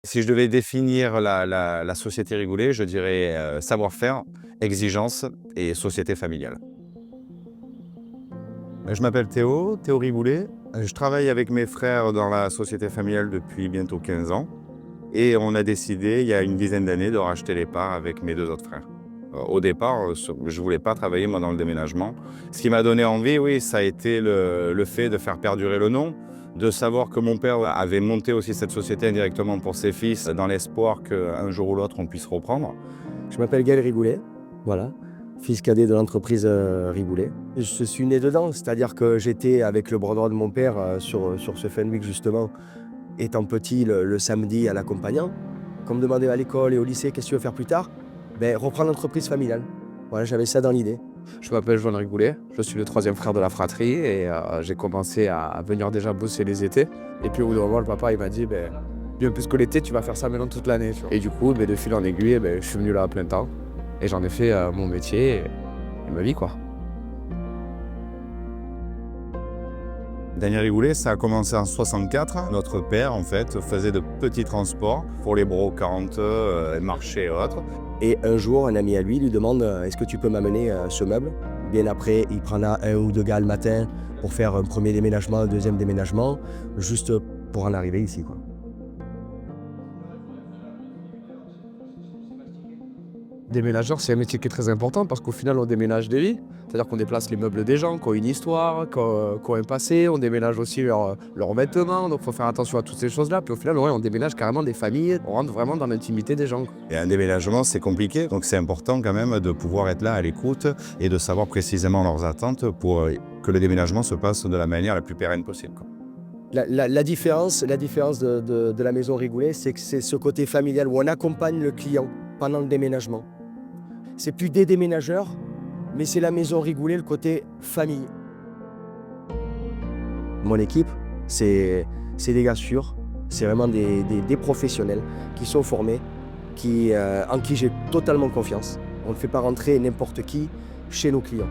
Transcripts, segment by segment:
Si je devais définir la société Rigoulet, je dirais savoir-faire, exigence et société familiale. Je m'appelle Théo Rigoulet. Je travaille avec mes frères dans la société familiale depuis bientôt 15 ans. Et on a décidé, il y a une dizaine d'années, de racheter les parts avec mes deux autres frères. Au départ, je ne voulais pas travailler moi dans le déménagement. Ce qui m'a donné envie, oui, ça a été le fait de faire perdurer le nom, de savoir que mon père avait monté aussi cette société indirectement pour ses fils, dans l'espoir qu'un jour ou l'autre, on puisse reprendre. Je m'appelle Gaël Rigoulet, voilà, fils cadet de l'entreprise Rigoulet. Je suis né dedans, c'est-à-dire que j'étais avec le bras droit de mon père sur ce Fun Week justement, étant petit le samedi à l'accompagnant. Quand on me demandait à l'école et au lycée qu'est-ce que tu veux faire plus tard, reprendre l'entreprise familiale. Voilà, j'avais ça dans l'idée. Je m'appelle Joan Rigoulet, je suis le troisième frère de la fratrie et j'ai commencé à venir déjà bosser les étés. Et puis au bout d'un moment, le papa il m'a dit bien plus que l'été, tu vas faire ça maintenant toute l'année. Et du coup, de fil en aiguille, je suis venu là à plein temps et j'en ai fait mon métier et ma vie, quoi. Daniel Rigoulet, ça a commencé en 64. Notre père, en fait, faisait de petits transports pour les brocantes, marchés et autres. Et un jour, un ami à lui demande est-ce que tu peux m'amener ce meuble? Bien après, il prendra un ou deux gars le matin pour faire un premier déménagement, un deuxième déménagement, juste pour en arriver ici, quoi. Déménageur, c'est un métier qui est très important parce qu'au final, on déménage des vies. C'est-à-dire qu'on déplace les meubles des gens qui ont une histoire, qui ont un passé. On déménage aussi leurs vêtements, donc il faut faire attention à toutes ces choses-là. Puis au final, on déménage carrément des familles. On rentre vraiment dans l'intimité des gens. Et un déménagement, c'est compliqué, donc c'est important quand même de pouvoir être là à l'écoute et de savoir précisément leurs attentes pour que le déménagement se passe de la manière la plus pérenne possible, quoi. La différence de la maison Rigoulet, c'est que c'est ce côté familial où on accompagne le client pendant le déménagement. C'est plus des déménageurs, mais c'est la maison Rigoulet, le côté famille. Mon équipe, c'est des gars sûrs, c'est vraiment des professionnels qui sont formés, en qui j'ai totalement confiance. On ne fait pas rentrer n'importe qui chez nos clients.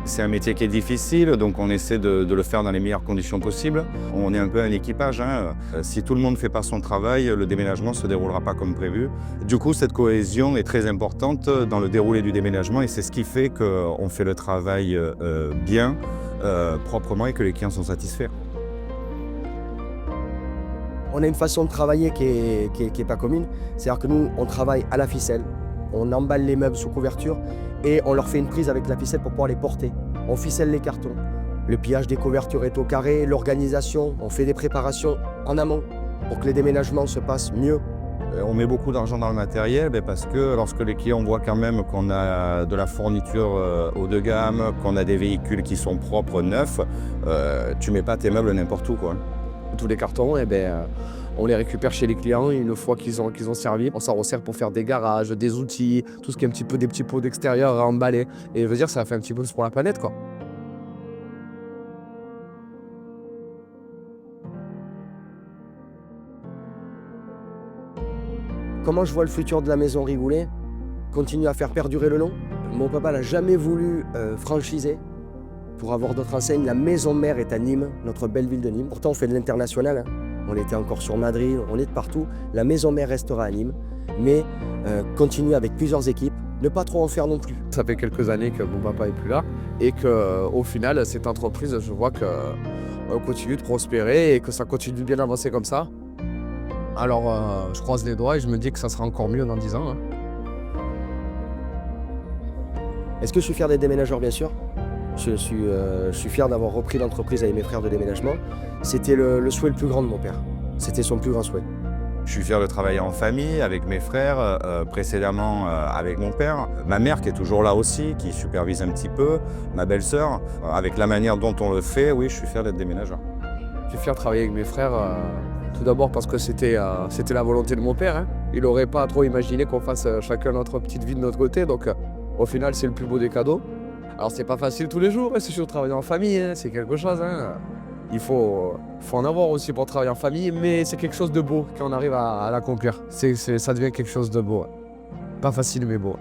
C'est un métier qui est difficile, donc on essaie de le faire dans les meilleures conditions possibles. On est un peu un équipage, hein. Si tout le monde ne fait pas son travail, le déménagement ne se déroulera pas comme prévu. Du coup, cette cohésion est très importante dans le déroulé du déménagement et c'est ce qui fait qu'on fait le travail bien, proprement et que les clients sont satisfaits. On a une façon de travailler qui est pas commune, c'est-à-dire que nous, on travaille à la ficelle. On emballe les meubles sous couverture et on leur fait une prise avec la ficelle pour pouvoir les porter. On ficelle les cartons. Le pliage des couvertures est au carré, l'organisation, on fait des préparations en amont pour que les déménagements se passent mieux. On met beaucoup d'argent dans le matériel parce que lorsque les clients voient quand même qu'on a de la fourniture haut de gamme, qu'on a des véhicules qui sont propres, neufs, tu mets pas tes meubles n'importe où, quoi. Tous les cartons, on les récupère chez les clients une fois qu'ils ont servi. On s'en resserre pour faire des garages, des outils, tout ce qui est un petit peu des petits pots d'extérieur à emballer. Et je veux dire, ça fait un petit peu pour la planète, quoi. Comment je vois le futur de la maison Rigoulet? Continuer à faire perdurer le nom. Mon papa n'a jamais voulu franchiser pour avoir d'autres enseignes. La maison mère est à Nîmes, notre belle ville de Nîmes. Pourtant, on fait de l'international, hein. On était encore sur Madrid, on est de partout. La maison mère restera à Nîmes, mais continuer avec plusieurs équipes, ne pas trop en faire non plus. Ça fait quelques années que mon papa est plus là et qu'au final, cette entreprise, je vois qu'on continue de prospérer et que ça continue de bien avancer comme ça. Alors, je croise les doigts et je me dis que ça sera encore mieux dans 10 ans, hein. Est-ce que je suis fier des déménageurs? Bien sûr. Je suis fier d'avoir repris l'entreprise avec mes frères de déménagement. C'était le souhait le plus grand de mon père. C'était son plus grand souhait. Je suis fier de travailler en famille avec mes frères, précédemment avec mon père. Ma mère qui est toujours là aussi, qui supervise un petit peu, ma belle-sœur. Avec la manière dont on le fait, oui, je suis fier d'être déménageur. Je suis fier de travailler avec mes frères, tout d'abord parce que c'était la volonté de mon père, hein. Il n'aurait pas trop imaginé qu'on fasse chacun notre petite vie de notre côté, donc au final c'est le plus beau des cadeaux. Alors c'est pas facile tous les jours, hein, c'est sûr, travailler en famille, hein, c'est quelque chose, hein. Il faut en avoir aussi pour travailler en famille, mais c'est quelque chose de beau quand on arrive à l'accomplir. Ça devient quelque chose de beau, hein. Pas facile mais beau.